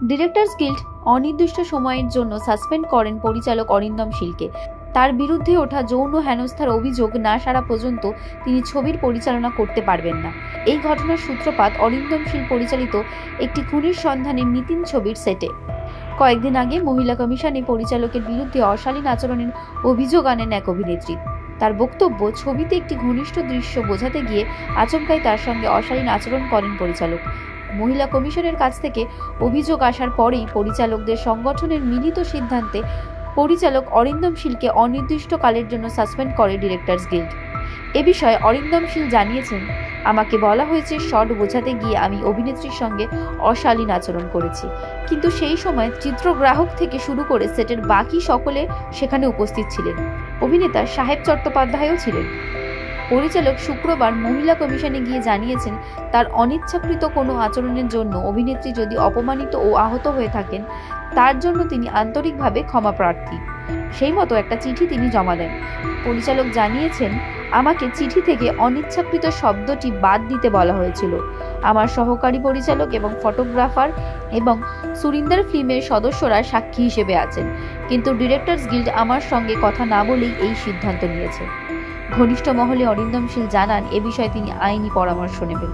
Directors guild অনির্দিষ্ট সময়ের জন্য সাসপেন্ড করেন পরিচালক অরিন্দম শীলকে। তার বিরুদ্ধে ওঠা যৌন হেনস্থার অভিযোগ না সারা পর্যন্ত তিনি ছবির পরিচালনা করতে পারবেন না। এই ঘটনার সূত্রপাত অরিন্দম শীল পরিচালিত একটি খুনির সন্ধানে নিতিন ছবির সেটে। কয়েকদিন আগে মহিলা কমিশনে পরিচালকের বিরুদ্ধে অশালীন আচরণের অভিযোগ আনেন এক অভিনেত্রী। তার বক্তব্য, ছবিতে একটি ঘনিষ্ঠ দৃশ্য বোঝাতে গিয়ে আচমকাই তার সঙ্গে অশালীন আচরণ করেন পরিচালক। মহিলা কমিশনের কাছ থেকে অভিযোগ আসার পরেই পরিচালকদের সংগঠনের মিলিত সিদ্ধান্তে পরিচালক অরিন্দম শীলকে অনির্দিষ্টকালের জন্য সাসপেন্ড করে ডিরেক্টরস গিল্ড। এ বিষয়ে অরিন্দম শীল জানিয়েছেন, আমাকে বলা হয়েছে শট বোঝাতে গিয়ে আমি অভিনেত্রীর সঙ্গে অশালীন আচরণ করেছি, কিন্তু সেই সময় চিত্রগ্রাহক থেকে শুরু করে সেটের বাকি সকলে সেখানে উপস্থিত ছিলেন। অভিনেতা সাহেব চট্টোপাধ্যায়ও ছিলেন। পরিচালক শুক্রবার মহিলা কমিশনে গিয়ে জানিয়েছেন, তার অনিচ্ছাকৃত কোনো আচরণের জন্য অভিনেত্রী যদি অপমানিত ও আহত হয়ে থাকেন তার জন্য তিনি আন্তরিকভাবে ক্ষমা প্রার্থী। সেই মতো একটা চিঠি তিনি জমা দেন। পরিচালক জানিয়েছেন, আমাকে চিঠি থেকে অনিচ্ছাকৃত শব্দটি বাদ দিতে বলা হয়েছিল। আমার সহকারী পরিচালক এবং ফটোগ্রাফার এবং সুরিন্দর ফিল্মের সদস্যরা সাক্ষী হিসেবে আছেন, কিন্তু ডিরেক্টরস গিল্ড আমার সঙ্গে কথা না বলেই এই সিদ্ধান্ত নিয়েছে। ঘনিষ্ঠ মহলে অরিন্দম শীল জানান, এ বিষয়ে তিনি আইনি পরামর্শ নেবেন।